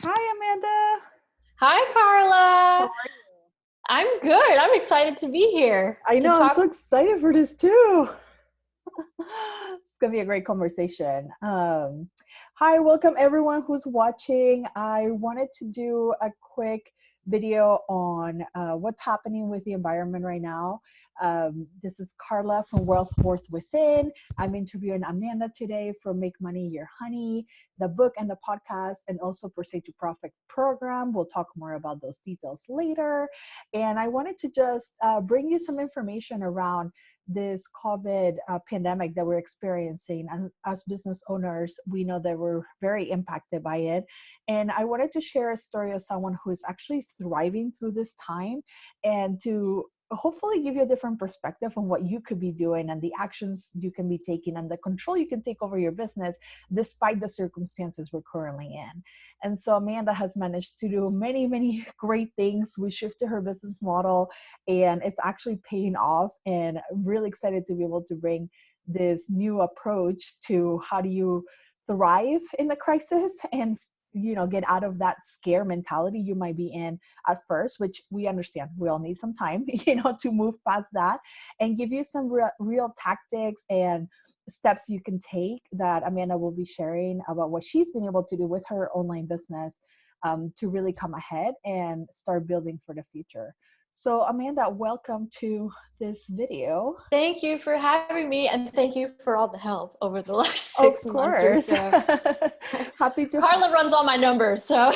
Hi, Amanda. Hi, How Carla. are you? I'm good. I'm excited to be here I to know, I'm talk. so excited for this too. It's gonna be a great conversation. Hi, welcome everyone who's watching. I wanted to do a quick video on what's happening with the environment right now. This is Carla from Wealth Worth Within. I'm interviewing Amanda today for Make Money Your Honey, the book and the podcast, and also Proceed to Profit program. We'll talk more about those details later. And I wanted to just bring you some information around this COVID pandemic that we're experiencing. And as business owners, we know that we're very impacted by it. And I wanted to share a story of someone who is actually thriving through this time and to hopefully give you a different perspective on what you could be doing and the actions you can be taking and the control you can take over your business despite the circumstances we're currently in. And so Amanda has managed to do many, many great things. We shifted her business model and it's actually paying off, and I'm really excited to be able to bring this new approach to how do you thrive in the crisis and get out of that scare mentality you might be in at first, which we understand we all need some time to move past that, and give you some real tactics and steps you can take that Amanda will be sharing about what she's been able to do with her online business, to really come ahead and start building for the future. So Amanda, welcome to this video. Thank you for having me, and thank you for all the help over the last Of 6 months or course. so. Happy to Carla runs all my numbers, so.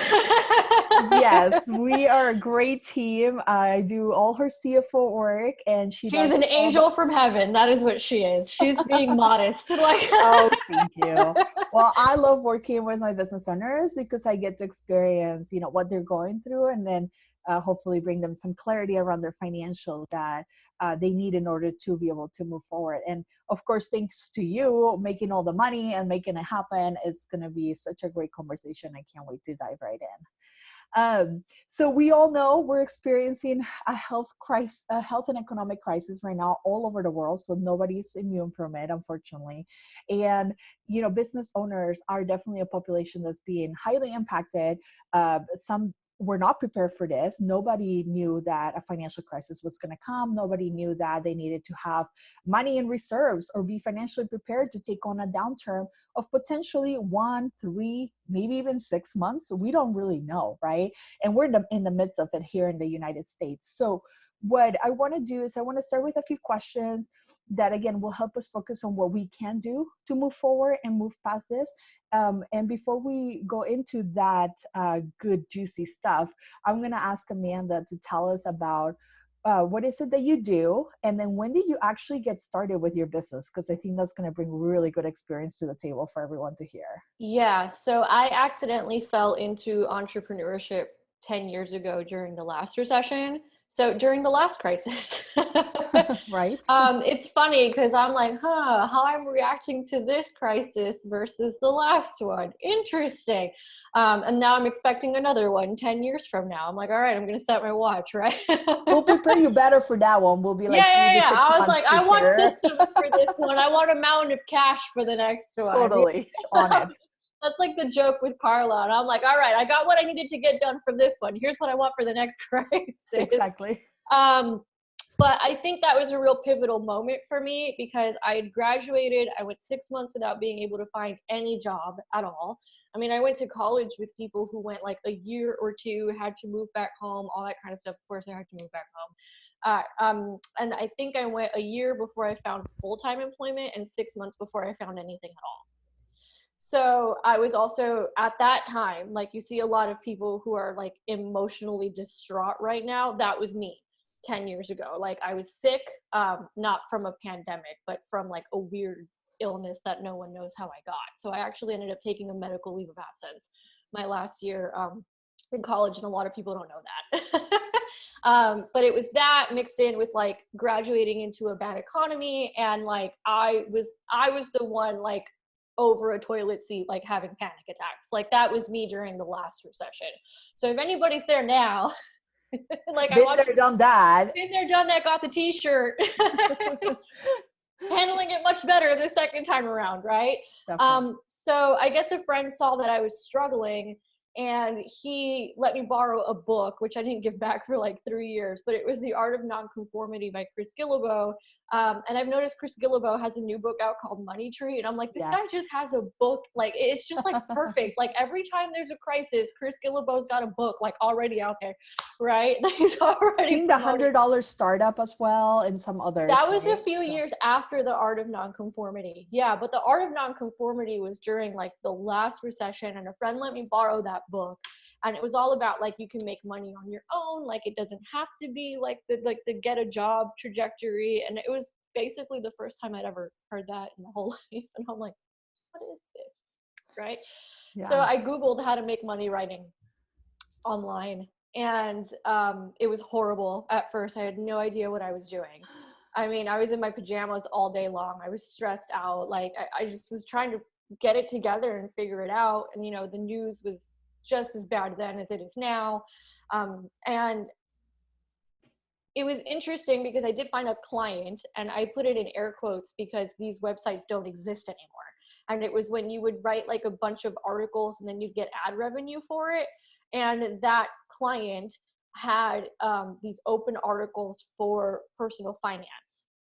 Yes, we are a great team. I do all her CFO work and she She's does an all the angel from heaven. That is what she is. She's being modest. Like, Oh, thank you. Well, I love working with my business owners because I get to experience, what they're going through, and then hopefully bring them some clarity around their financials that they need in order to be able to move forward. And of course, thanks to you making all the money and making it happen, it's going to be such a great conversation. I can't wait to dive right in. So we all know we're experiencing a health crisis, a health and economic crisis right now all over the world. So nobody's immune from it, unfortunately. And business owners are definitely a population that's being highly impacted. Some were not prepared for this. Nobody knew that a financial crisis was going to come. Nobody knew that they needed to have money in reserves or be financially prepared to take on a downturn of potentially 1, 3, maybe even 6 months. We don't really know, right? And we're in the midst of it here in the United States. So what I want to do is I want to start with a few questions that again will help us focus on what we can do to move forward and move past this. And before we go into that good juicy stuff, I'm going to ask Amanda to tell us about what is it that you do, and then when did you actually get started with your business? Because I think that's going to bring really good experience to the table for everyone to hear. yeah, so I accidentally fell into entrepreneurship 10 years ago during the last recession. So during the last crisis. Right? It's funny because I'm like, how I'm reacting to this crisis versus the last one. Interesting. And now I'm expecting another one 10 years from now. I'm like, all right, I'm going to set my watch, right? We'll prepare you better for that one. We'll be Yeah, like three yeah, to yeah. six I was months like, I want prepare. systems for this one. I want a mountain of cash for the next one. Totally on it. That's like the joke with Carla. And I'm like, all right, I got what I needed to get done for this one. Here's what I want for the next crisis. Exactly. Um, but I think that was a real pivotal moment for me because I had graduated. I went 6 months without being able to find any job at all. I mean, I went to college with people who went like a year or two, had to move back home, all that kind of stuff. Of course, I had to move back home. And I think I went a year before I found full-time employment and 6 months before I found anything at all. So I was also at that time, like you see a lot of people who are like emotionally distraught right now. That was me 10 years ago. Like I was sick, not from a pandemic, but from like a weird illness that no one knows how I got. So I actually ended up taking a medical leave of absence my last year in college, and a lot of people don't know that. But it was that mixed in with like graduating into a bad economy, and like I was the one like over a toilet seat, like having panic attacks. Like that was me during the last recession. So if anybody's there now, like I Been want you there, done that. been there, done that, got the t-shirt, handling it much better the second time around, right? Definitely. So I guess a friend saw that I was struggling and he let me borrow a book, which I didn't give back for like 3 years, but it was The Art of Nonconformity by Chris Guillebeau. And I've noticed Chris Guillebeau has a new book out called Money Tree, and I'm like, this Yes. guy just has a book, like it's just like perfect. Like every time there's a crisis, Chris Guillebeau's got a book like already out there, right? He's already I think the $100 startup as well, and some others. That was right? a few years after The Art of Nonconformity. Yeah, but The Art of Nonconformity was during like the last recession, and a friend let me borrow that book. And it was all about like you can make money on your own, like it doesn't have to be like the get a job trajectory. And it was basically the first time I'd ever heard that in my whole life. And I'm like, what is this? Right? Yeah. So I Googled how to make money writing online, and it was horrible at first. I had no idea what I was doing. I mean, I was in my pajamas all day long. I was stressed out. Like I just was trying to get it together and figure it out. And you know, the news was just as bad then as it is now. And it was interesting because I did find a client, and I put it in air quotes because these websites don't exist anymore. And it was when you would write like a bunch of articles and then you'd get ad revenue for it. And that client had these open articles for personal finance.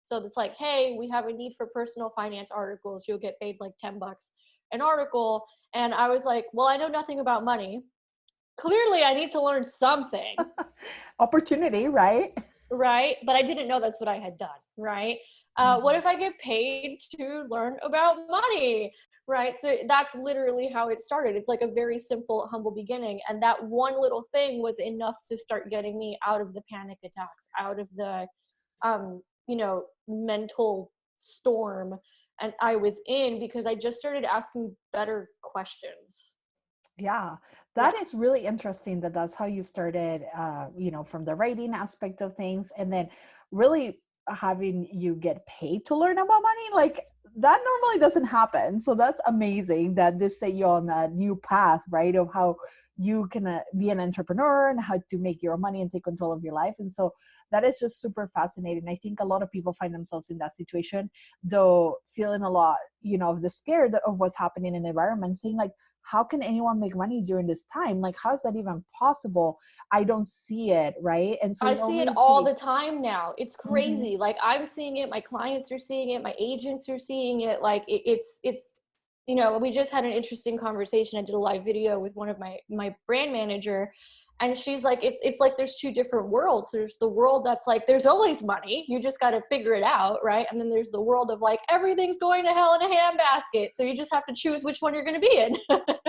So it's like, hey, we have a need for personal finance articles. You'll get paid like $10 an article. And I was like, well, I know nothing about money. Clearly, I need to learn something. Opportunity, right? Right? But I didn't know that's what I had done, right? What if I get paid to learn about money? Right? So that's literally how it started. It's like a very simple, humble beginning. And that one little thing was enough to start getting me out of the panic attacks, out of the, mental storm. And I was in because I just started asking better questions. Yeah, Yeah. that is really interesting that that's how you started, from the writing aspect of things, and then really having you get paid to learn about money. Like that normally doesn't happen. So that's amazing that this set you on a new path, right? Of how you can be an entrepreneur and how to make your own money and take control of your life. And so that is just super fascinating. I think a lot of people find themselves in that situation, though feeling a lot, of the scared of what's happening in the environment, saying like, how can anyone make money during this time? Like, how's that even possible? I don't see it, right? And so I it see it only all the takes. time now. It's Mhm. crazy. Like I'm seeing it, my clients are seeing it, my agents are seeing it. Like we just had an interesting conversation. I did a live video with one of my brand manager, and she's like, it's like there's two different worlds. There's the world that's like there's always money, you just got to figure it out, right? And then there's the world of like everything's going to hell in a handbasket, so you just have to choose which one you're going to be in.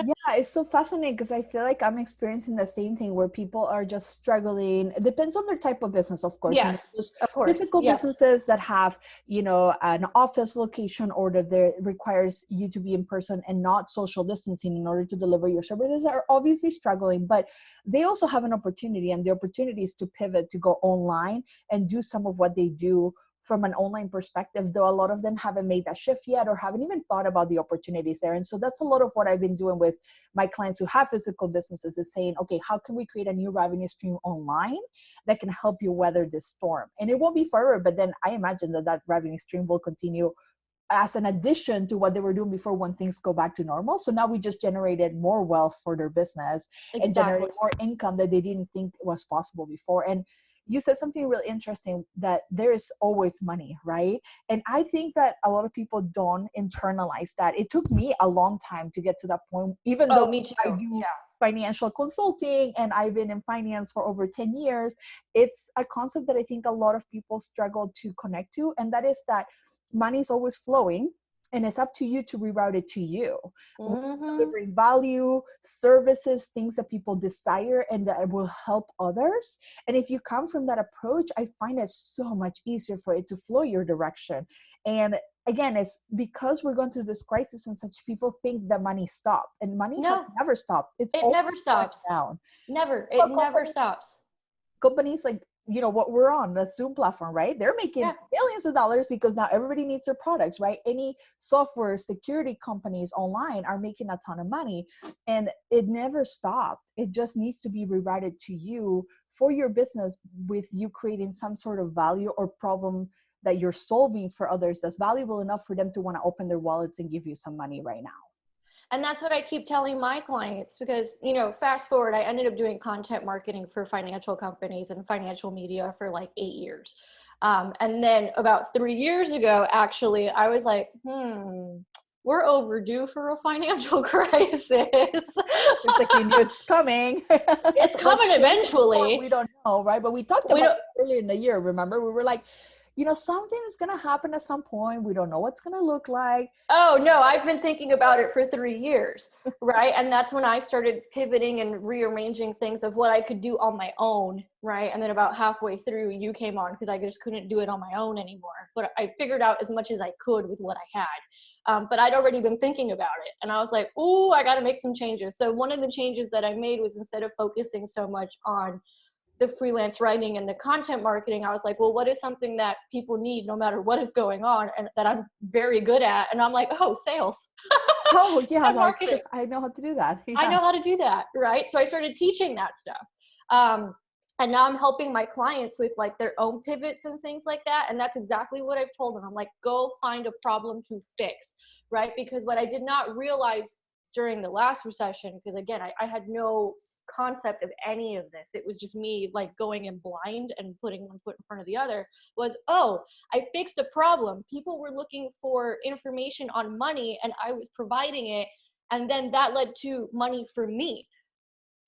Yeah, it's so fascinating because I feel like I'm experiencing the same thing where people are just struggling. It depends on their type of business, of course. Yes, Those of course. physical Yep. businesses that have, an office location order that requires you to be in person and not social distancing in order to deliver your services are obviously struggling, but they also have an opportunity, and the opportunity is to pivot to go online and do some of what they do from an online perspective, though a lot of them haven't made that shift yet or haven't even thought about the opportunities there. And so that's a lot of what I've been doing with my clients who have physical businesses, is saying, okay, how can we create a new revenue stream online that can help you weather this storm? And it won't be forever, but then I imagine that revenue stream will continue as an addition to what they were doing before when things go back to normal. So now we just generated more wealth for their business and Exactly. generated more income that they didn't think was possible before. And you said something really interesting, that there is always money, right? And I think that a lot of people don't internalize that. It took me a long time to get to that point, even Oh, though me too. I do Yeah. financial consulting and I've been in finance for over 10 years. It's a concept that I think a lot of people struggle to connect to. And that is that money is always flowing, and it's up to you to reroute it to you. Mm-hmm. Delivering value, services, things that people desire and that will help others. And if you come from that approach, I find it so much easier for it to flow your direction. And again, it's because we're going through this crisis and such, people think that money stopped, and money has No, never stopped. It's it always never going stops. down. Never. But It never stops. companies like, what we're on, the Zoom platform, right? They're making Yeah. millions of dollars because now everybody needs their products, right? Any software security companies online are making a ton of money, and it never stopped. It just needs to be rerouted to you for your business, with you creating some sort of value or problem that you're solving for others that's valuable enough for them to want to open their wallets and give you some money right now. And that's what I keep telling my clients because, fast forward, I ended up doing content marketing for financial companies and financial media for like 8 years. And then about 3 years ago, actually, I was like, we're overdue for a financial crisis. It's like you knew it's coming. It's What coming shape or form, eventually. we don't know, right? But we talked We about don't, it earlier in the year, remember? We were like, something is going to happen at some point. We don't know what's going to look like. Oh, no, I've been thinking about it for 3 years, right? And that's when I started pivoting and rearranging things of what I could do on my own, right? And then about halfway through, you came on because I just couldn't do it on my own anymore. But I figured out as much as I could with what I had. But I'd already been thinking about it. And I was like, ooh, I got to make some changes. So one of the changes that I made was instead of focusing so much on the freelance writing and the content marketing, I was like, well, what is something that people need no matter what is going on and that I'm very good at? And I'm like, oh, sales. Oh, yeah, And like marketing. I know how to do that. I Yeah. know how to do that, right? So I started teaching that stuff. Um, and now I'm helping my clients with like their own pivots and things like that. And that's exactly what I've told them. I'm like, go find a problem to fix, right? Because what I did not realize during the last recession, because again, I had no concept of any of this. It was just me like going in blind and putting one foot in front of the other was, oh, I fixed a problem. People were looking for information on money and I was providing it. And then that led to money for me.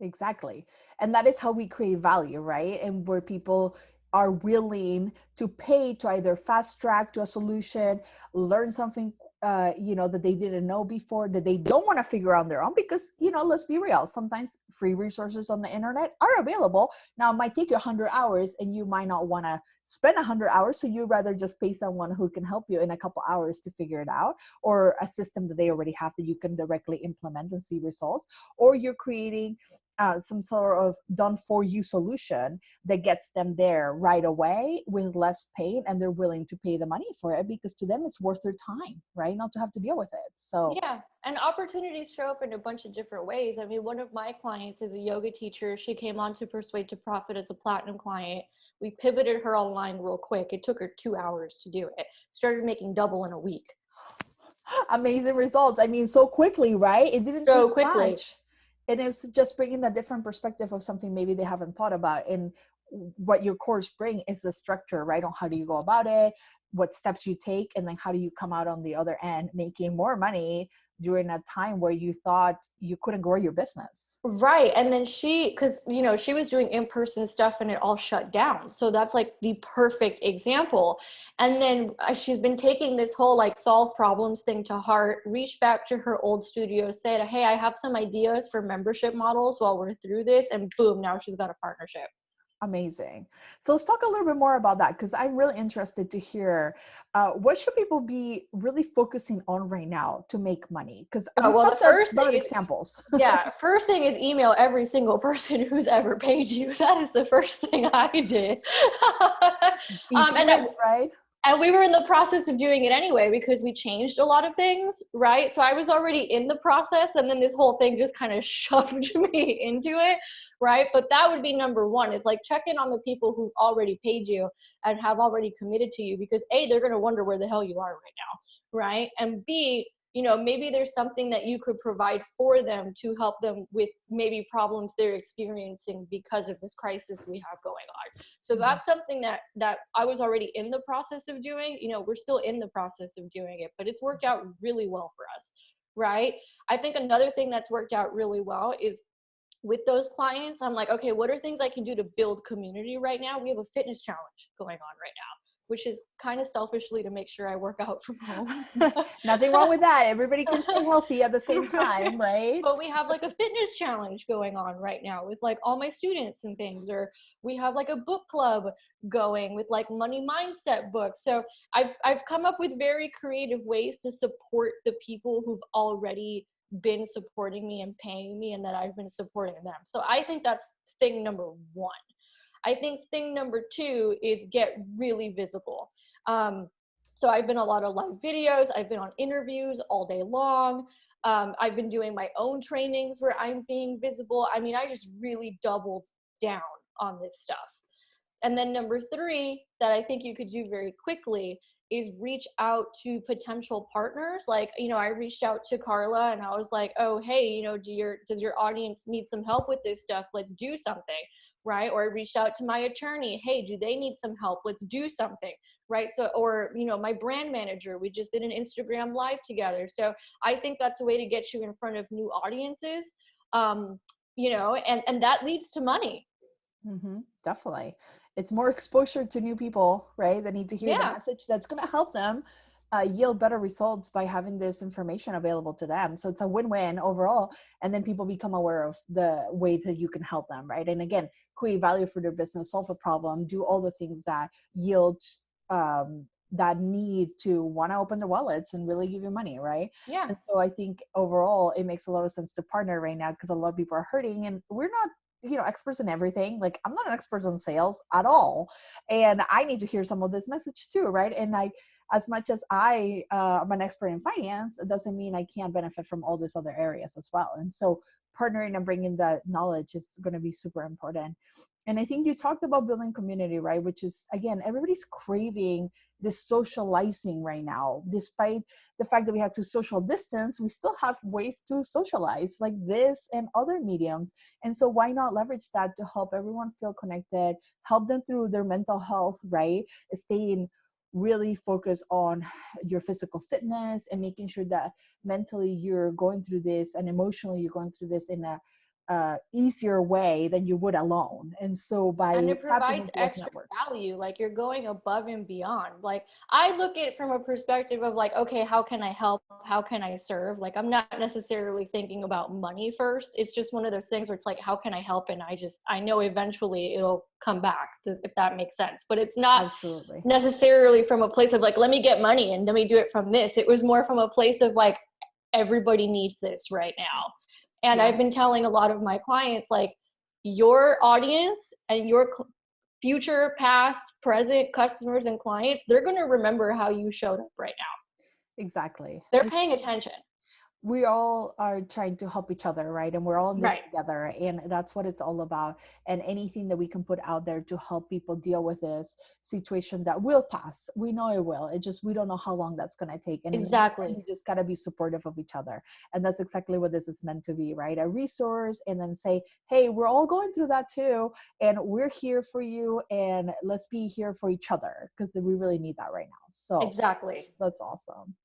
Exactly. And that is how we create value, right? And where people are willing to pay to either fast track to a solution, learn something, that they didn't know before, that they don't want to figure out on their own, because, let's be real, sometimes free resources on the internet are available. Now, it might take you 100 hours and you might not want to spend 100 hours. So you'd rather just pay someone who can help you in a couple hours to figure it out, or a system that they already have that you can directly implement and see results. Or you're creating some sort of done for you solution that gets them there right away with less pain, and they're willing to pay the money for it because to them it's worth their time, right? Not to have to deal with it. So Yeah, and opportunities show up in a bunch of different ways. I mean, one of my clients is a yoga teacher. She came on to Persuade to Profit as a platinum client. We pivoted her online real quick. It took her 2 hours to do it. Started making double in a week. amazing results. I mean, so quickly, right? It didn't take So quickly. much. And it's just bringing a different perspective of something maybe they haven't thought about. And what your course bring is the structure, right? On how do you go about it, what steps you take, and then how do you come out on the other end making more money during a time where you thought you couldn't grow your business. Right. And then because, she was doing in-person stuff and it all shut down. So that's like the perfect example. And then she's been taking this whole like solve problems thing to heart, reached back to her old studio, said, hey, I have some ideas for membership models while we're through this. And boom, now she's got a partnership. Amazing. So let's talk a little bit more about that, because I'm really interested to hear what should people be really focusing on right now to make money? Because Oh, we well, the talked first thing about is, examples. yeah, first thing is email every single person who's ever paid you. That is the first thing I did. Easy And wins, right? and we were in the process of doing it anyway because we changed a lot of things, right? So I was already in the process, and then this whole thing just kind of shoved me into it, right? But that would be number one, is like check in on the people who've already paid you and have already committed to you, because A, they're going to wonder where the hell you are right now, right? And B, maybe there's something that you could provide for them to help them with maybe problems they're experiencing because of this crisis we have going on. So that's something that I was already in the process of doing. We're still in the process of doing it, but it's worked out really well for us, right? I think another thing that's worked out really well is with those clients, I'm like, okay, what are things I can do to build community right now? We have a fitness challenge going on right now, which is kind of selfishly to make sure I work out from home. Nothing wrong with that. Everybody can stay healthy at the same time, right? But we have like a fitness challenge going on right now with like all my students and things, or we have like a book club going with like money mindset books. So I've come up with very creative ways to support the people who've already been supporting me and paying me, and that I've been supporting them. So I think that's thing number one. I think thing number two is get really visible. So I've been a lot of live videos. I've been on interviews all day long. I've been doing my own trainings where I'm being visible. I mean, I just really doubled down on this stuff. And then number three that I think you could do very quickly is reach out to potential partners. Like, I reached out to Carla and I was like, oh, hey, does your audience need some help with this stuff? Let's do something. Right. Or I reached out to my attorney. Hey, do they need some help? Let's do something. Right. So, or, my brand manager, we just did an Instagram live together. So I think that's a way to get you in front of new audiences. And that leads to money. Definitely. It's more exposure to new people, right? That need to hear the Yeah. message that's going to help them yield better results by having this information available to them. So it's a win-win overall. And then people become aware of the way that you can help them, right? And again, create value for their business, solve a problem, do all the things that yield that need to want to open their wallets and really give you money, right? Yeah. And so I think overall it makes a lot of sense to partner right now because a lot of people are hurting and we're not experts in everything. Like I'm not an expert on sales at all. And I need to hear some of this message too, right? And as much as I am an expert in finance, it doesn't mean I can't benefit from all these other areas as well. And so partnering and bringing that knowledge is going to be super important. And I think you talked about building community, right? Which is, again, everybody's craving this socializing right now. Despite the fact that we have to social distance, we still have ways to socialize like this and other mediums. And so why not leverage that to help everyone feel connected, help them through their mental health, right? Staying really focused on your physical fitness and making sure that mentally you're going through this and emotionally you're going through this in a easier way than you would alone. And so And by it tapping provides into those extra networks. value. Like you're going above and beyond. Like I look at it from a perspective of like, okay, how can I help? How can I serve? Like I'm not necessarily thinking about money first. It's just one of those things where it's like, how can I help? And I know eventually it'll come back, if that makes sense. But it's not Absolutely. necessarily from a place of like, let me get money and let me do it from this. It was more from a place of like, everybody needs this right now. And Yeah. I've been telling a lot of my clients, like, your audience and your future, past, present customers and clients, they're going to remember how you showed up right now. Exactly. They're paying attention. We all are trying to help each other, right? And we're all in this Right. together, and that's what it's all about. And anything that we can put out there to help people deal with this situation that will pass, we know it will. It just, we don't know how long that's going to take. And in the meantime, Exactly. you just got to be supportive of each other. And that's exactly what this is meant to be, right? A resource, and then say, hey, we're all going through that too, and we're here for you, and let's be here for each other because we really need that right now. So Exactly. that's awesome.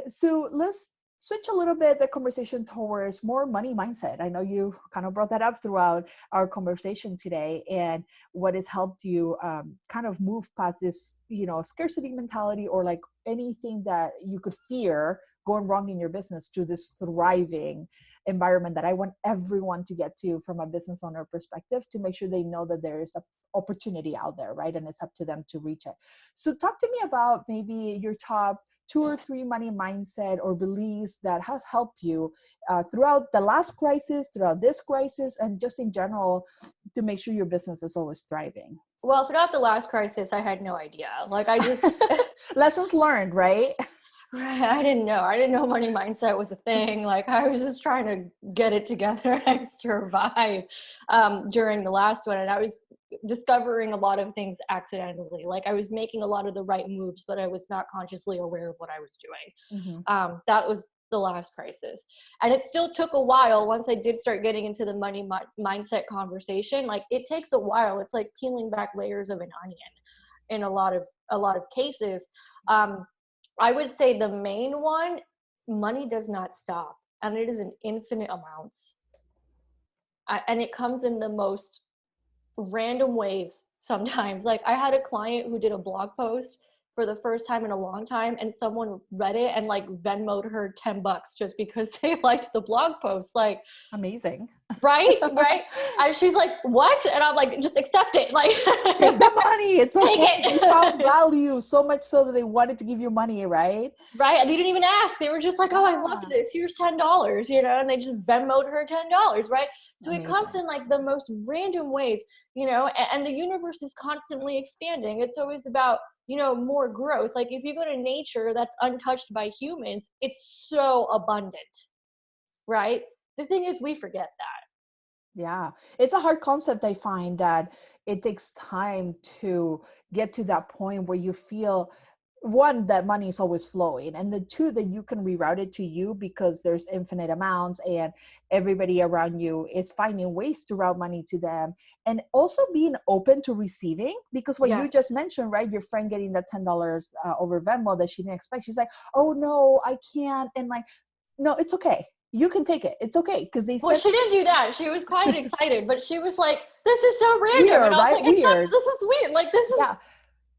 So let's switch a little bit the conversation towards more money mindset. I know you kind of brought that up throughout our conversation today, and what has helped you kind of move past this, scarcity mentality or like anything that you could fear going wrong in your business to this thriving environment that I want everyone to get to from a business owner perspective, to make sure they know that there is a opportunity out there, right? And it's up to them to reach it. So talk to me about maybe your top 2 or 3 money mindset or beliefs that have helped you throughout the last crisis, throughout this crisis, and just in general to make sure your business is always thriving. Well, throughout the last crisis, I had no idea. Like I just Lessons learned, right? Right. I didn't know. I didn't know money mindset was a thing. Like I was just trying to get it together and survive during the last one. And I was discovering a lot of things accidentally. Like I was making a lot of the right moves, but I was not consciously aware of what I was doing. Mm-hmm. That was the last crisis. And it still took a while once I did start getting into the money mindset conversation. Like it takes a while. It's like peeling back layers of an onion in a lot of cases. I would say the main one, money does not stop, and it is an infinite amounts. And it comes in the most random ways sometimes. Like I had a client who did a blog post for the first time in a long time, and someone read it and like Venmoed her $10 just because they liked the blog post. Like, Amazing. right. And she's like, what? And I'm like, just accept it. Like, Take the money. It's take okay. They found it. value so much so that they wanted to give you money, right? Right. They didn't even ask. They were just like, oh, I loved Yeah. this. Here's $10, and they just Venmoed her $10, right? So it comes Amazing. in like the most random ways, and the universe is constantly expanding. It's always about, more growth. Like if you go to nature that's untouched by humans, it's so abundant, right? The thing is, we forget that. Yeah, it's a hard concept. I find that it takes time to get to that point where you feel one, that money is always flowing, and the two, that you can reroute it to you because there's infinite amounts and everybody around you is finding ways to route money to them, and also being open to receiving, because what you just Yes. mentioned, right, your friend getting that $10 over Venmo that she didn't expect, she's like, oh no, I can't, and like, no, it's okay, you can take it, it's okay, because they Well, said she didn't do that. She was quite excited, but she was like, "This is so random," and weird, I was right, like, "Except weird. this is weird. Like this is." Yeah,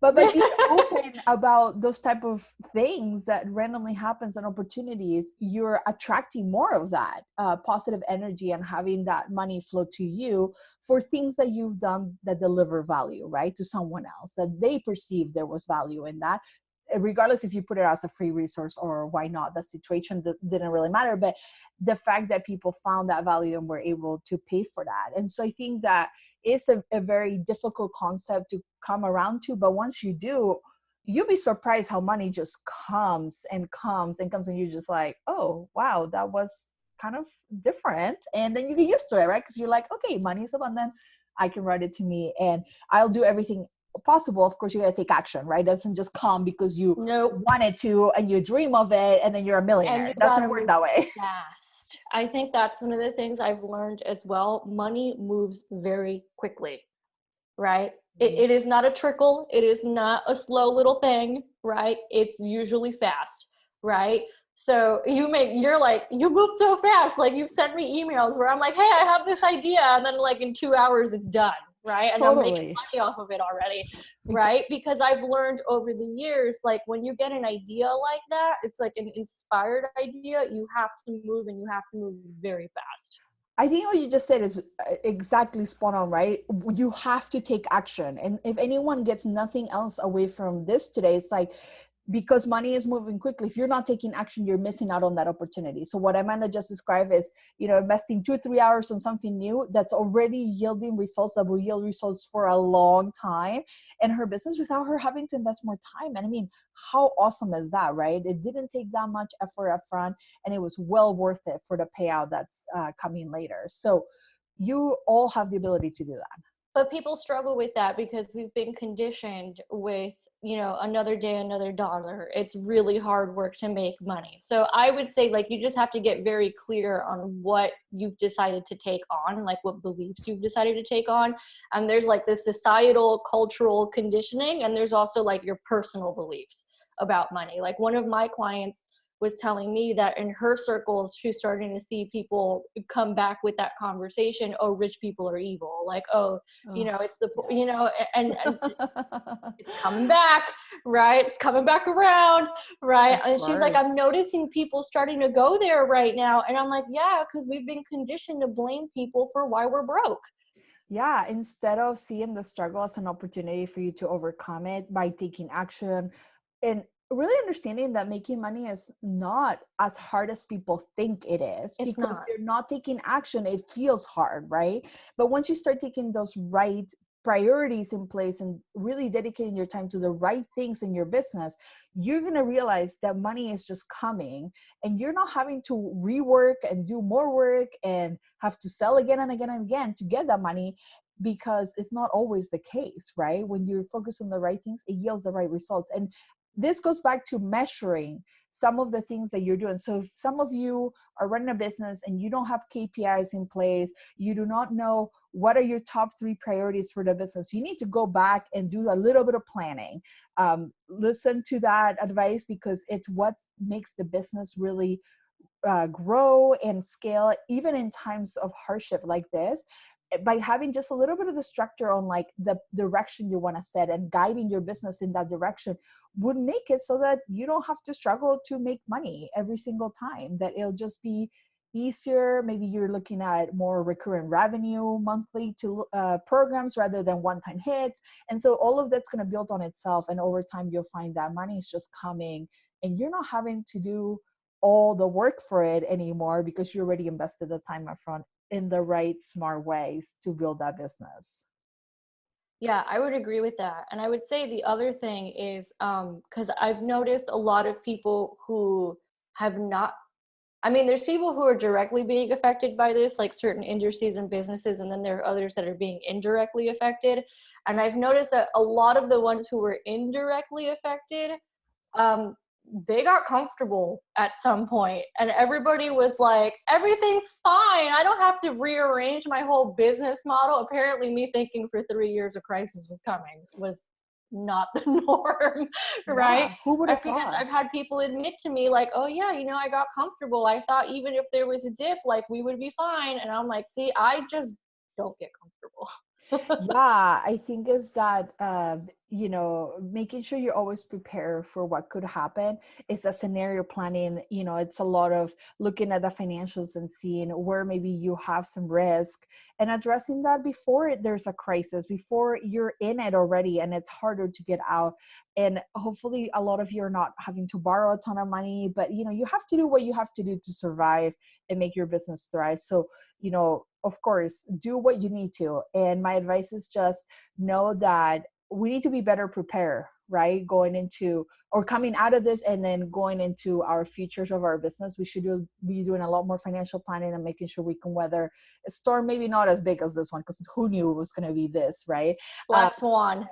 but by being open about those type of things that randomly happens and opportunities, you're attracting more of that positive energy and having that money flow to you for things that you've done that deliver value, right, to someone else, that they perceive there was value in that, regardless if you put it as a free resource or why not, the situation didn't really matter, but the fact that people found that value and were able to pay for that. And so I think that is a very difficult concept to come around to, but once you do, you'll be surprised how money just comes and comes and comes, and you're just like, oh wow, that was kind of different, and then you get used to it, right, because you're like, okay, money is abundant, I can write it to me, and I'll do everything possible. Of course, you got to take action, right? It doesn't just come because you Nope. wanted to and you dream of it and then you're a And millionaire. you It gotta doesn't work move that way. fast. I think that's one of the things I've learned as well. Money moves very quickly, right? It is not a trickle. It is not a slow little thing, right? It's usually fast, right? So you're like, you move so fast. Like you've sent me emails where I'm like, hey, I have this idea. And then like in 2 hours it's done, right? And I'm making Totally. money off of it already, Exactly. right? Because I've learned over the years, like when you get an idea like that, it's like an inspired idea. You have to move and you have to move very fast. I think what you just said is exactly spot on, right? You have to take action. And if anyone gets nothing else away from this today, it's like, because money is moving quickly, if you're not taking action, you're missing out on that opportunity. So what Amanda just described is, investing 2 or 3 hours on something new that's already yielding results that will yield results for a long time in her business without her having to invest more time. And I mean, how awesome is that, right? It didn't take that much effort up front, and it was well worth it for the payout that's coming later. So you all have the ability to do that. But people struggle with that because we've been conditioned with, another day, another dollar. It's really hard work to make money. So I would say, like, you just have to get very clear on what you've decided to take on, like what beliefs you've decided to take on. And there's like this societal, cultural conditioning, and there's also like your personal beliefs about money. Like one of my clients was telling me that in her circles, she's starting to see people come back with that conversation. Oh, rich people are evil. Like, oh, Oh, it's the, yes. and it's coming back, right? It's coming back around, right? Of And she's like, I'm course. noticing people starting to go there right now. And I'm like, yeah, because we've been conditioned to blame people for why we're broke. Yeah, instead of seeing the struggle as an opportunity for you to overcome it by taking action, and really understanding that making money is not as hard as people think it is, It's because not. they're not taking action, it feels hard, right? But once you start taking those right priorities in place and really dedicating your time to the right things in your business, you're going to realize that money is just coming, and you're not having to rework and do more work and have to sell again and again and again to get that money, because it's not always the case, right? When you're focused on the right things, it yields the right results. And this goes back to measuring some of the things that you're doing. So if some of you are running a business and you don't have KPIs in place, you do not know what are your top 3 priorities for the business, you need to go back and do a little bit of planning. Listen to that advice, because it's what makes the business really grow and scale, even in times of hardship like this. By having just a little bit of the structure on like the direction you want to set and guiding your business in that direction would make it so that you don't have to struggle to make money every single time, that it'll just be easier. Maybe you're looking at more recurrent revenue monthly to programs rather than one-time hits, and so all of that's going to build on itself, and over time you'll find that money is just coming, and you're not having to do all the work for it anymore, because you already invested the time up front in the right smart ways to build that business. Yeah, I would agree with that. And I would say the other thing is, because I've noticed a lot of people who have not, I mean, there's people who are directly being affected by this, like certain industries and businesses, and then there are others that are being indirectly affected. And I've noticed that a lot of the ones who were indirectly affected they got comfortable at some point, and everybody was like, everything's fine. I don't have to rearrange my whole business model. Apparently me thinking for 3 years a crisis was coming was not the norm, right? Yeah, who would have Because thought? I've had people admit to me like, oh yeah, I got comfortable. I thought even if there was a dip, like we would be fine. And I'm like, see, I just don't get comfortable. Yeah, I think is that making sure you always prepare for what could happen is a scenario planning. It's a lot of looking at the financials and seeing where maybe you have some risk and addressing that before there's a crisis, before you're in it already and it's harder to get out. And hopefully a lot of you are not having to borrow a ton of money, but you have to do what you have to do to survive and make your business thrive. So of course, do what you need to. And my advice is just know that we need to be better prepared, right? Going into or coming out of this and then going into our futures of our business. We should be doing a lot more financial planning and making sure we can weather a storm, maybe not as big as this one, because who knew it was going to be this, right? Black swan.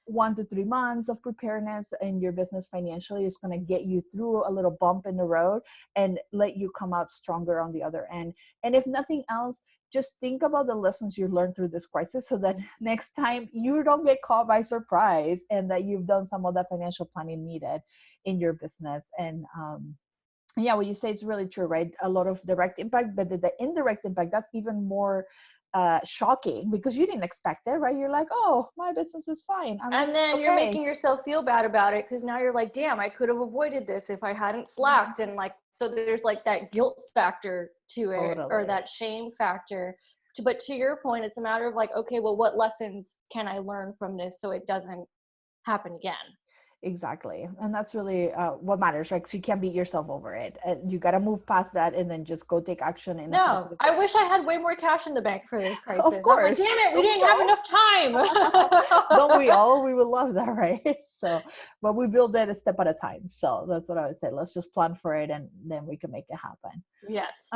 1 to 3 months of preparedness in your business financially is going to get you through a little bump in the road and let you come out stronger on the other end. And if nothing else, just think about the lessons you learned through this crisis so that next time you don't get caught by surprise and that you've done some of that financial planning needed in your business. And yeah, what you say is really true, right? A lot of direct impact, but the indirect impact, that's even more shocking because you didn't expect it, right? You're like, oh, my business is fine. And then okay. You're making yourself feel bad about it because now you're like, damn, I could have avoided this if I hadn't slacked. And like, so there's like that guilt factor to it, or that shame factor. But to your point, it's a matter of like, okay, well, what lessons can I learn from this so it doesn't happen again? Exactly. And that's really what matters, right? So you can't beat yourself over it. You got to move past that and then just go take action in a positive way. I wish I had way more cash in the bank for this crisis. Of course. I'm like, damn it, we didn't have enough time. Don't we all? We would love that, right? So, but we build it a step at a time. So that's what I would say. Let's just plan for it and then we can make it happen. Yes.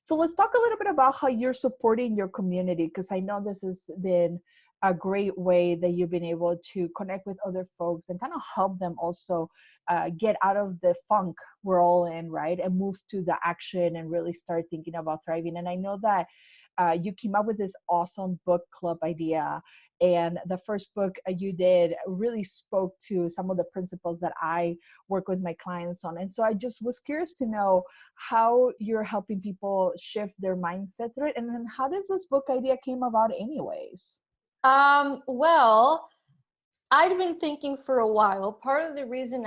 So let's talk a little bit about how you're supporting your community, because I know this has been a great way that you've been able to connect with other folks and kind of help them also get out of the funk we're all in, right? And move to the action and really start thinking about thriving. And I know that you came up with this awesome book club idea. And the first book you did really spoke to some of the principles that I work with my clients on. And so I just was curious to know how you're helping people shift their mindset through it. And then how does this book idea came about anyways? Well, I'd been thinking for a while. Part of the reason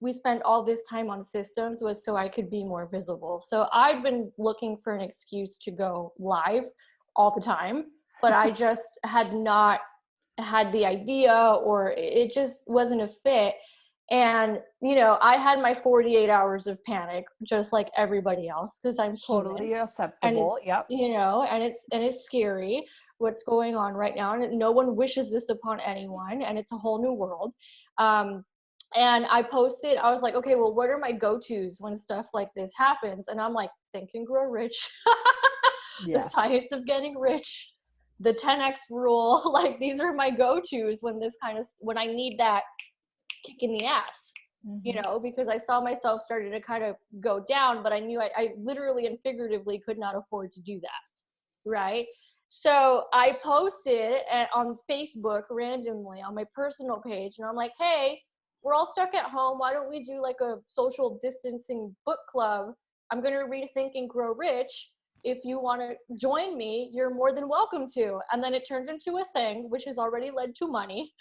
we spent all this time on systems was so I could be more visible. So I'd been looking for an excuse to go live all the time, but I just had not had the idea, or it just wasn't a fit. And I had my 48 hours of panic just like everybody else, because I'm Totally human. acceptable. And it's Yep. and it's scary what's going on right now, and no one wishes this upon anyone, and it's a whole new world. And I posted, I was like, okay, well, what are my go-tos when stuff like this happens? And I'm like, Think and Grow Rich, The Yes. Science of Getting Rich, the 10x rule. Like, these are my go-tos when I need that kick in the ass, because I saw myself starting to kind of go down, but I knew I literally and figuratively could not afford to do that. Right. So I posted on Facebook randomly on my personal page, and I'm like, hey, we're all stuck at home. Why don't we do like a social distancing book club? I'm going to read Think and Grow Rich. If you want to join me, you're more than welcome to. And then it turned into a thing, which has already led to money.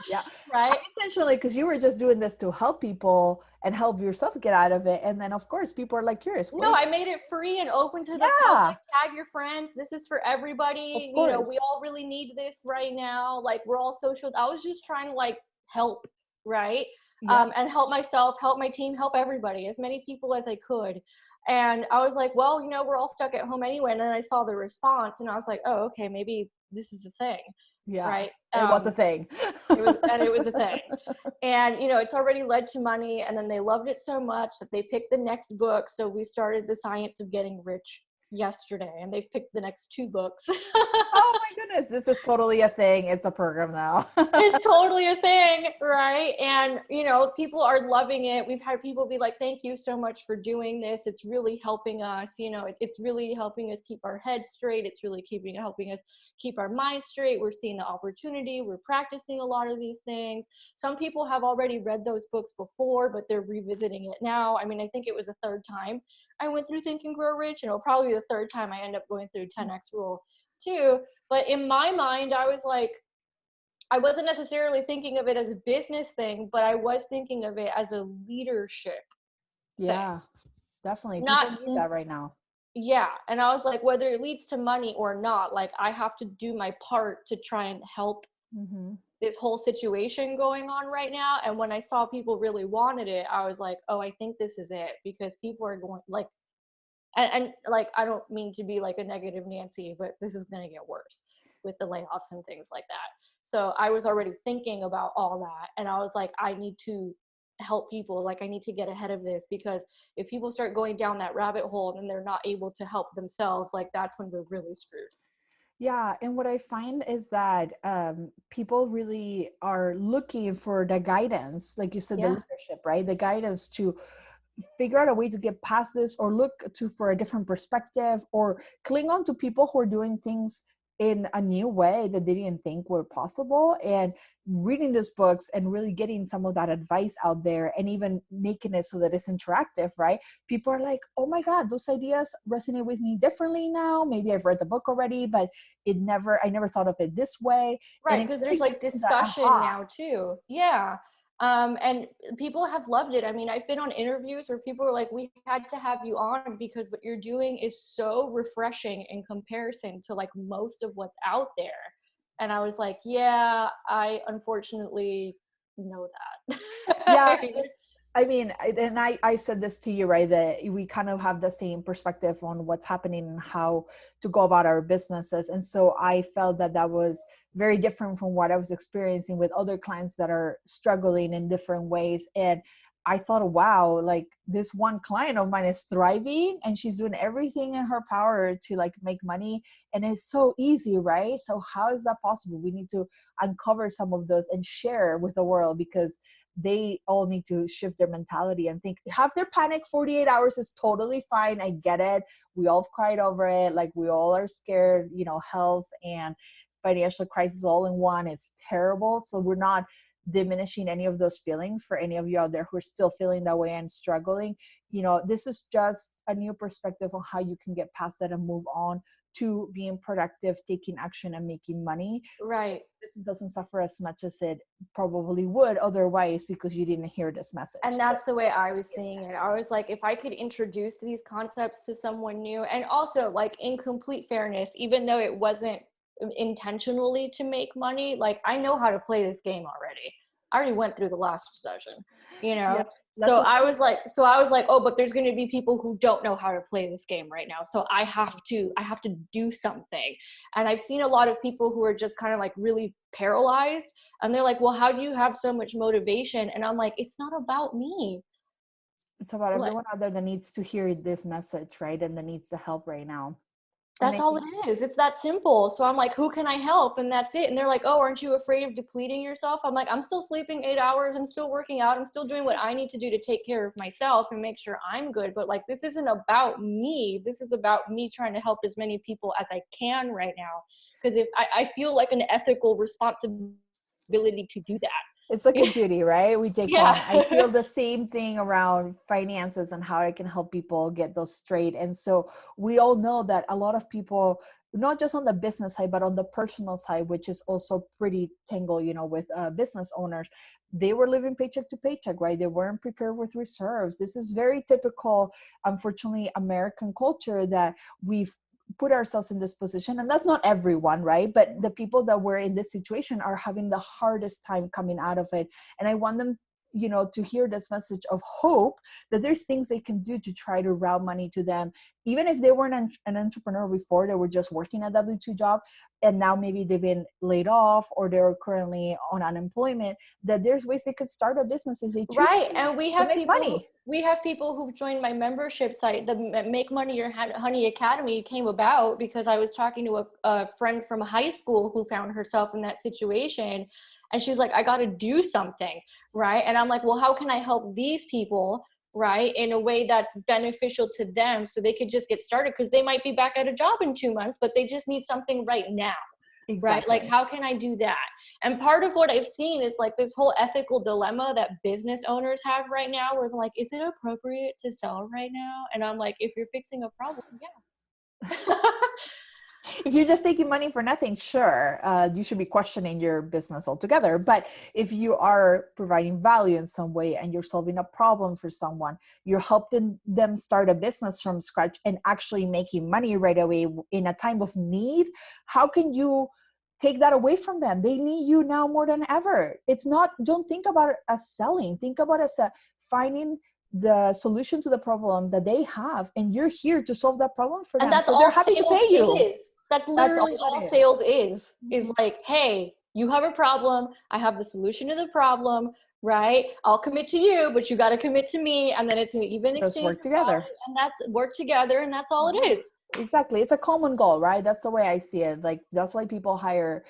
Yeah. Right. Intentionally, because you were just doing this to help people and help yourself get out of it. And then, of course, people are like curious. No, I made it free and open to the public. Tag your friends. This is for everybody. We all really need this right now. Like, we're all social. I was just trying to like help, right? And help myself, help my team, help everybody, as many people as I could. And I was like, well, we're all stuck at home anyway. And then I saw the response, and I was like, oh, okay, maybe this is the thing. Yeah. Right. It was a thing. It was a thing. And, it's already led to money. And then they loved it so much that they picked the next book. So we started The Science of Getting Rich yesterday, and they've picked the next 2 books. Oh my This is totally a thing. It's a program now. It's totally a thing, right? And people are loving it. We've had people be like, thank you so much for doing this. It's really helping us. It's really helping us keep our heads straight. It's really helping us keep our minds straight. We're seeing the opportunity. We're practicing a lot of these things. Some people have already read those books before, but they're revisiting it now. I mean, I think it was the third time I went through Think and Grow Rich, and it'll probably be the third time I end up going through 10X Rule too. But in my mind, I was like, I wasn't necessarily thinking of it as a business thing, but I was thinking of it as a leadership Yeah, thing. definitely. People Not, need that right now. yeah. And I was like, whether it leads to money or not, like I have to do my part to try and help Mm-hmm. this whole situation going on right now. And when I saw people really wanted it, I was like, oh, I think this is it, because people are going like, and like, I don't mean to be like a negative Nancy, but this is going to get worse with the layoffs and things like that. So I was already thinking about all that, and I was like, I need to help people. Like, I need to get ahead of this, because if people start going down that rabbit hole and they're not able to help themselves, like that's when we're really screwed. Yeah, and what I find is that people really are looking for the guidance, like you said, the Yeah. leadership, right? The guidance to figure out a way to get past this, or look to for a different perspective, or cling on to people who are doing things in a new way that they didn't think were possible. And reading these books and really getting some of that advice out there, and even making it so that it's interactive, right? People are like, oh my God, those ideas resonate with me differently now. Maybe I've read the book already, but I never thought of it this way. And Right, it because there's really like gives them the discussion aha. now too. Yeah. And people have loved it. I mean, I've been on interviews where people are like, we had to have you on because what you're doing is so refreshing in comparison to like most of what's out there. And I was like, yeah, I unfortunately know Yeah, that. I mean, I said this to you, right? That we kind of have the same perspective on what's happening and how to go about our businesses. And so I felt that that was very different from what I was experiencing with other clients that are struggling in different ways. And I thought, wow, like this one client of mine is thriving and she's doing everything in her power to like make money. And it's so easy, right? So how is that possible? We need to uncover some of those and share with the world, because they all need to shift their mentality and think. Have their panic 48 hours is totally fine. I get it. We all have cried over it. Like we all are scared, health and financial crisis all in one. It's terrible. So we're not diminishing any of those feelings for any of you out there who are still feeling that way and struggling. This is just a new perspective on how you can get past that and move on to being productive, taking action, and making money. So Right. business doesn't suffer as much as it probably would otherwise, because you didn't hear this message. And So that's the way I was the seeing it. intent. I was like, if I could introduce these concepts to someone new, and also like in complete fairness, even though it wasn't intentionally to make money, like I know how to play this game already. I already went through the last recession, you Yeah, know? So lessons. I was like, oh, but there's going to be people who don't know how to play this game right now. So I have to do something. And I've seen a lot of people who are just kind of like really paralyzed, and they're like, well, how do you have so much motivation? And I'm like, it's not about me. It's about Like, everyone out there that needs to hear this message, right? And that needs the help right now. And that's I all think, it is. It's that simple. So I'm like, who can I help? And that's it. And they're like, oh, aren't you afraid of depleting yourself? I'm like, I'm still sleeping 8 hours. I'm still working out. I'm still doing what I need to do to take care of myself and make sure I'm good. But like, this isn't about me. This is about me trying to help as many people as I can right now. Because if I feel like an ethical responsibility to do it's like a that. duty, right? We take on. I Yeah. feel the same thing around finances and how I can help people get those straight. And so we all know that a lot of people, not just on the business side, but on the personal side, which is also pretty tangled, with business owners, they were living paycheck to paycheck, right? They weren't prepared with reserves. This is very typical, unfortunately, American culture, that we've put ourselves in this position. And that's not everyone, right? But the people that were in this situation are having the hardest time coming out of it. And I want them to hear this message of hope, that there's things they can do to try to route money to them, even if they weren't an entrepreneur before, they were just working a W-2 job, and now maybe they've been laid off or they're currently on unemployment, that there's ways they could start a business if they choose Right. to, And make money. we have people who've joined my membership site. The Make Money Your Honey Academy came about because I was talking to a friend from high school who found herself in that situation. And she's like, I got to do something. Right. And I'm like, well, how can I help these people, right, in a way that's beneficial to them so they could just get started? Because they might be back at a job in 2 months, but they just need something right now. Right? Exactly. Like, how can I do that? And part of what I've seen is like this whole ethical dilemma that business owners have right now, where they're like, is it appropriate to sell right now? And I'm like, if you're fixing a problem, yeah. If you're just taking money for nothing, sure, you should be questioning your business altogether. But if you are providing value in some way and you're solving a problem for someone, you're helping them start a business from scratch and actually making money right away in a time of need, how can you take that away from them? They need you now more than ever. It's not, don't think about it as selling. Think about it as finding the solution to the problem that they have, and you're here to solve that problem for And them, that's so they're all happy to sales pay you. is. That's literally all sales is like, hey, you have a problem, I have the solution to the problem, right? I'll commit to you, but you got to commit to me, and then it's an even exchange Work together. and that's work together, and that's all it is. Exactly. It's a common goal, right? That's the way I see it. Like, that's why people hire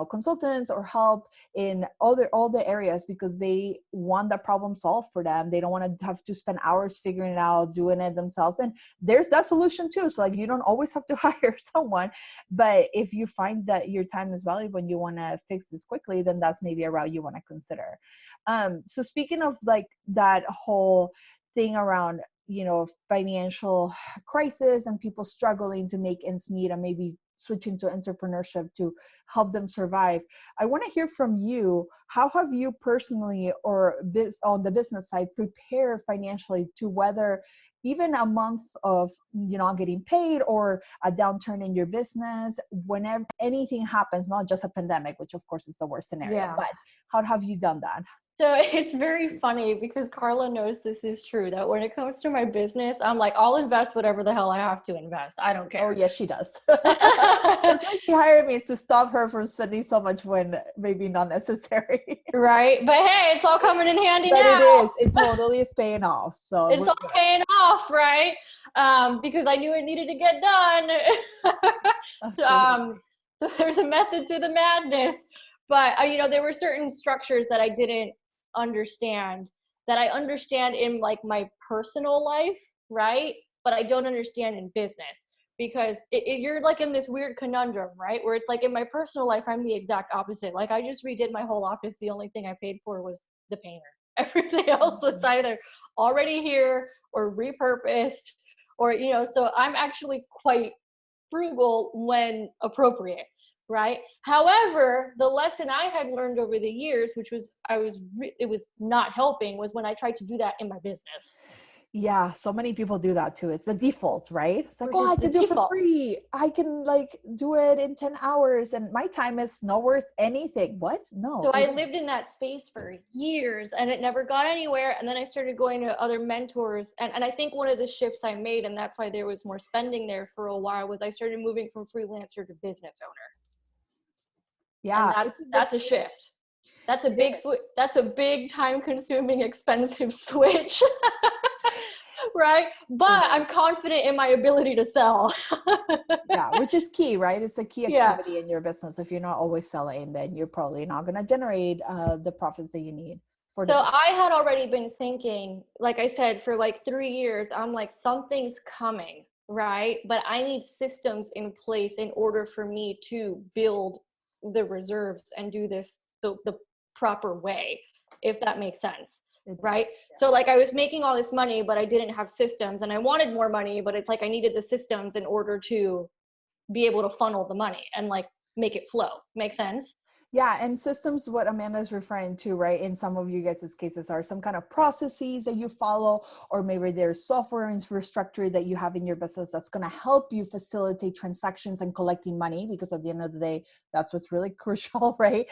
consultants or help in all the areas, because they want the problem solved for them. They don't want to have to spend hours figuring it out, doing it themselves. And there's that solution too. So like, you don't always have to hire someone, but if you find that your time is valuable and you want to fix this quickly, then that's maybe a route you want to consider. So speaking of like that whole thing around financial crisis and people struggling to make ends meet and maybe switching to entrepreneurship to help them survive, I want to hear from you. How have you personally or on the business side prepared financially to weather even a month of not getting paid or a downturn in your business, whenever anything happens, not just a pandemic, which of course is the worst scenario, but how have you done that? So it's very funny because Carla knows this is true, that when it comes to my business, I'm like, I'll invest whatever the hell I have to invest. I don't care. Oh, yes, she does. That's why she hired me, is to stop her from spending so much when maybe not necessary. Right. But hey, it's all coming in handy But now. it is. It totally is paying off. So it's all paying off, right? Because I knew it needed to get done. So there's a method to the madness. But, there were certain structures that I didn't understand, that I understand in like my personal life, right? But I don't understand in business, because you're like in this weird conundrum, right? Where it's like in my personal life, I'm the exact opposite. Like, I just redid my whole office. The only thing I paid for was the painter. Everything else was either already here or repurposed, or, so I'm actually quite frugal when appropriate. Right. However, the lesson I had learned over the years, which was it was not helping, was when I tried to do that in my business. Yeah, so many people do that too. It's the default, right? It's like, oh, I can do it for free. I can like do it in 10 hours and my time is not worth anything. What? No. So I lived in that space for years and it never got anywhere. And then I started going to other mentors. And I think one of the shifts I made, and that's why there was more spending there for a while, was I started moving from freelancer to business owner. Yeah. And that's a shift. That's a big switch. That's a big time-consuming, expensive switch. Right? But I'm confident in my ability to sell. Yeah, which is key, right? It's a key activity in your business. If you're not always selling, then you're probably not going to generate the profits that you need. So I had already been thinking, like I said, for like 3 years, I'm like, something's coming, right? But I need systems in place in order for me to build the reserves and do this the proper way, if that makes sense. Right? Yeah. So like I was making all this money, but I didn't have systems, and I wanted more money, but it's like I needed the systems in order to be able to funnel the money and like make it flow. Make sense? Yeah, and systems, what Amanda is referring to, right, in some of you guys' cases are some kind of processes that you follow, or maybe there's software infrastructure that you have in your business that's going to help you facilitate transactions and collecting money, because at the end of the day, that's what's really crucial, right?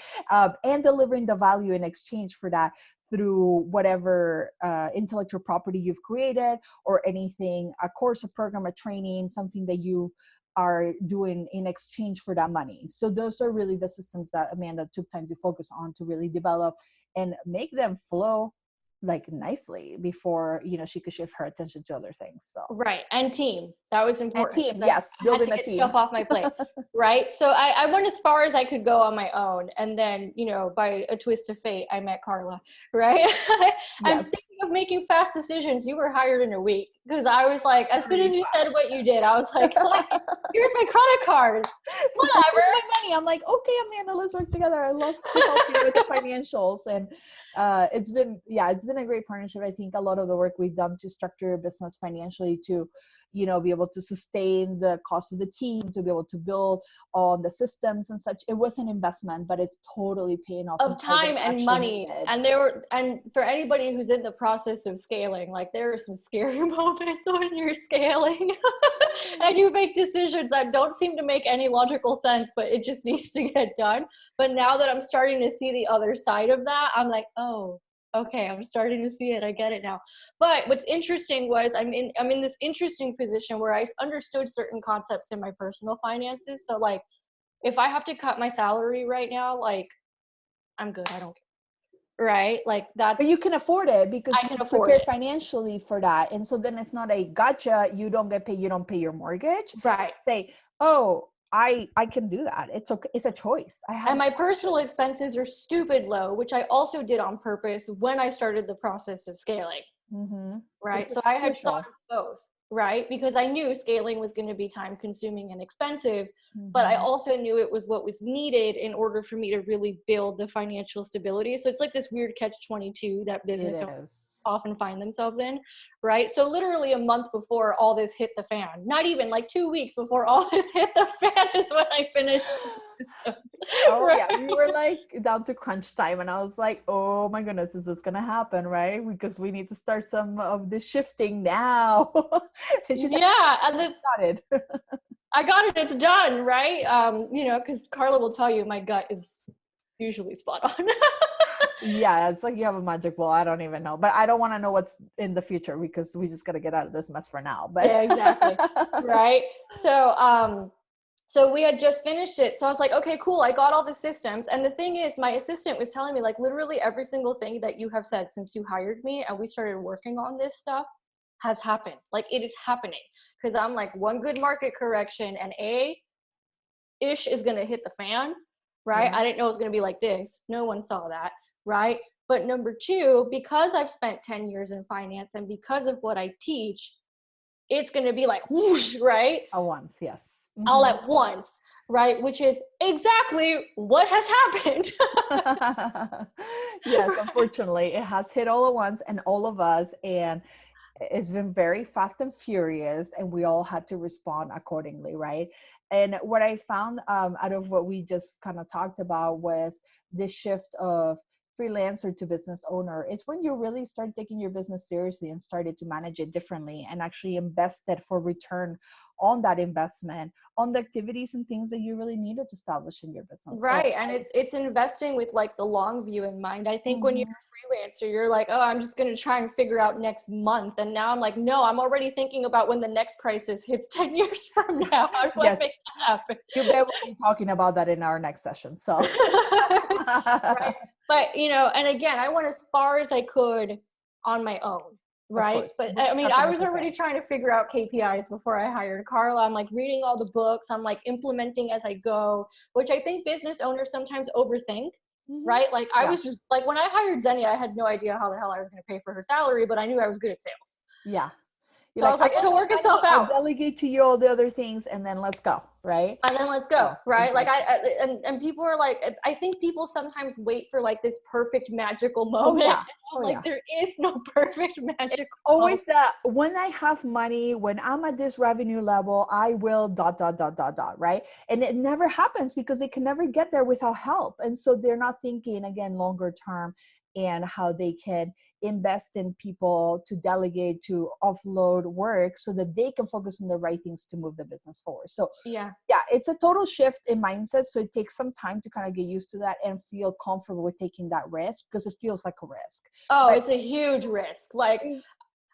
And delivering the value in exchange for that through whatever intellectual property you've created, or anything, a course, a program, a training, something that you are doing in exchange for that money. So those are really the systems that Amanda took time to focus on to really develop and make them flow like nicely before, you know, she could shift her attention to other things. So Right. And team. That was and important team, because yes, I had to building a get team. stuff off my plate. Right. So I went as far as I could go on my own. And then, you know, by a twist of fate, I met Carla. Right. And Yes. speaking of making fast decisions, you were hired in a week, because I was like, as soon as you said what you did, I was like, here's my credit card. It's like, Whatever. here's my money. I'm like, okay, Amanda, let's work together. I love to help you with the financials. And it's been a great partnership. I think a lot of the work we've done to structure your business financially to, you know, be able to sustain the cost of the team, to be able to build all the systems and such. It was an investment, but it's totally paying off in Of all that time it and actually money. needed. And for anybody who's in the process of scaling, like, there are some scary moments when you're scaling and you make decisions that don't seem to make any logical sense, but it just needs to get done. But now that I'm starting to see the other side of that, I'm like, oh, okay, I'm starting to see it. I get it now. But what's interesting was I'm in this interesting position where I understood certain concepts in my personal finances. So, like, if I have to cut my salary right now, like, I'm good. I don't care. Right? Like, But that's, you can afford it because I can you afford prepare it. financially for that. And so then it's not a gotcha, you don't get paid, you don't pay your mortgage. Right. Say, oh, I can do that. It's okay. It's a choice. I have And the my personal option. expenses are stupid low, which I also did on purpose when I started the process of scaling. Mm-hmm. Which Right? So is I had thought crucial. of both, right? Because I knew scaling was going to be time consuming and expensive, but I Mm-hmm. also knew it was what was needed in order for me to really build the financial stability. So it's like this weird catch 22 that It business owners is. often find themselves in, right? So literally a month before all this hit the fan, not even like 2 weeks before all this hit the fan, is when I finished systems, Oh right? yeah, we were like down to crunch time, and I was like, "Oh my goodness, is this gonna happen, right? Because we need to start some of this shifting now." And she said, Yeah, and then "Got it." I got it. It's done, right? You know, because Carla will tell you my gut is usually spot on. Yeah, it's like you have a magic ball. I don't even know, but I don't want to know what's in the future because we just got to get out of this mess for now. But Yeah, exactly. Right. So we had just finished it. So I was like, okay, cool. I got all the systems. And the thing is, my assistant was telling me, like, literally every single thing that you have said since you hired me and we started working on this stuff has happened. Like, it is happening. Because I'm like, one good market correction and ish is going to hit the fan, right? yeah, I didn't know it was going to be like this. No one saw that, right? But number two, because I've spent 10 years in finance and because of what I teach, it's going to be like whoosh, right? at once, yes. All Mhm. at once, right? Which is exactly what has happened. Yes, unfortunately, it has hit all at once and all of us, and it's been very fast and furious, and we all had to respond accordingly, right? And what I found out of what we just kind of talked about was this shift of freelancer to business owner. It's when you really start taking your business seriously and started to manage it differently and actually invested for return on that investment, on the activities and things that you really needed to establish in your business. So Right. And it's investing with like the long view in mind. I think when you're mhm. a freelancer, you're like, oh, I'm just going to try and figure out next month. And now I'm like, no, I'm already thinking about when the next crisis hits 10 years from now. How do I Yes, make that happen? you bet we'll be talking about that in our next session. So Right. But, you know, and again, I went as far as I could on my own. of Right. course, But I mean, I bootstrapping was is already okay. trying to figure out KPIs before I hired Carla. I'm like reading all the books. I'm like implementing as I go, which I think business owners sometimes overthink. Hmm. Right. Like, I Yeah, was just like, when I hired Xenia, I had no idea how the hell I was going to pay for her salary, but I knew I was good at sales. yeah. You're So I like, was I like, want it'll more work money. itself I'll out. delegate to you all the other things, and then let's go, right? And then let's go, Yeah, right? Like exactly. and people are like, I think people sometimes wait for like this perfect magical Oh moment. yeah. And I'm Oh like, yeah. there is no perfect magical moment. Always that when I have money, when I'm at this revenue level, I will dot dot dot dot dot, right? And it never happens because they can never get there without help. And so they're not thinking again longer term and how they can invest in people to delegate, to offload work so that they can focus on the right things to move the business forward. So Yeah. yeah, it's a total shift in mindset. So it takes some time to kind of get used to that and feel comfortable with taking that risk because it feels like a risk. Oh, But it's a huge risk. Like if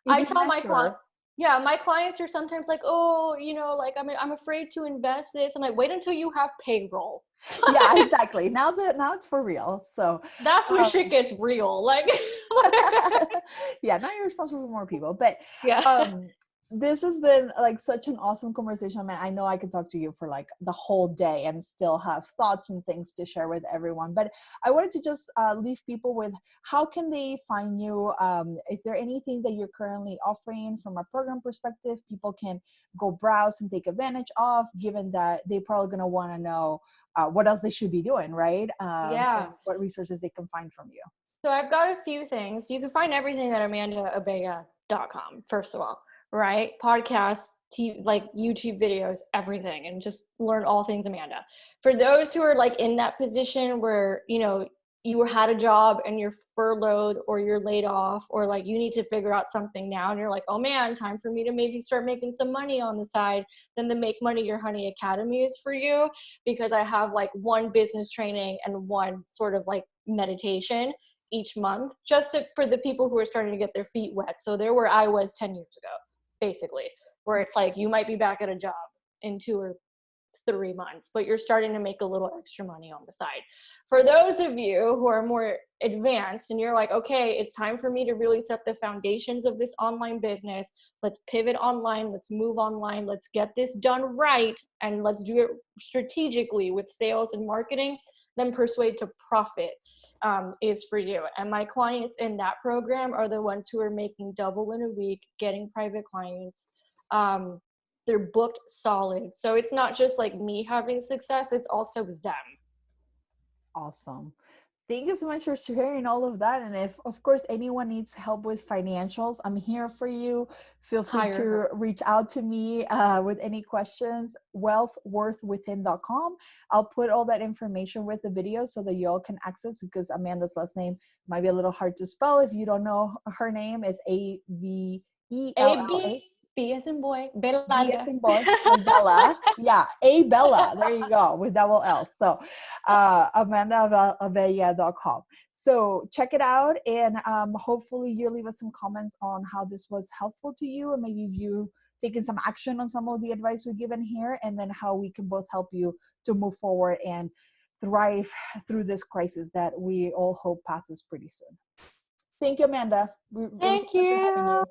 I you tell my client, measure, yeah, my clients are sometimes like, oh, like I'm afraid to invest this. I'm like, wait until you have payroll. yeah, exactly. Now it's for real. So That's where um, shit gets real. Like, yeah, now you're responsible for more people. But yeah. um this has been like such an awesome conversation, man. I know I could talk to you for like the whole day and still have thoughts and things to share with everyone. But I wanted to just leave people with how can they find you? Is there anything that you're currently offering from a program perspective people can go browse and take advantage of, given that they probably going to want to know what else they should be doing, right? And Yeah. what resources they can find from you. So I've got a few things. You can find everything at amandaabella.com, first of all, right? Podcasts, like YouTube videos, everything, and just learn all things Amanda. For those who are like in that position where, you had a job and you're furloughed or you're laid off or like you need to figure out something now and you're like, oh man, time for me to maybe start making some money on the side, then the Make Money Your Honey Academy is for you, because I have like one business training and one sort of like meditation each month, for the people who are starting to get their feet wet. So they're where I was 10 years ago, basically, where it's like you might be back at a job in 2 or 3 months, but you're starting to make a little extra money on the side. For those of you who are more advanced and you're like, okay, it's time for me to really set the foundations of this online business. Let's pivot online. Let's move online. Let's get this done right. And let's do it strategically with sales and marketing. Then Persuade to Profit is for you. And my clients in that program are the ones who are making double in a week, getting private clients. They're booked solid. So it's not just like me having success, it's also them. Awesome. Thank you so much for sharing all of that. And if, of course, anyone needs help with financials, I'm here for you. Feel free Hire to her. reach out to me with any questions. Wealthworthwithin.com. I'll put all that information with the video so that you all can access, because Amanda's last name might be a little hard to spell if you don't know her name. Is A B Avella. B as in boy, B B as larga. in boy, like Bella. Yeah, A Bella. There you go, with double L. So AmandaAbella.com. So check it out, and hopefully you'll leave us some comments on how this was helpful to you, and maybe you taken some action on some of the advice we've given here, and then how we can both help you to move forward and thrive through this crisis that we all hope passes pretty soon. Thank you, Amanda. It was a Thank pleasure having you. you.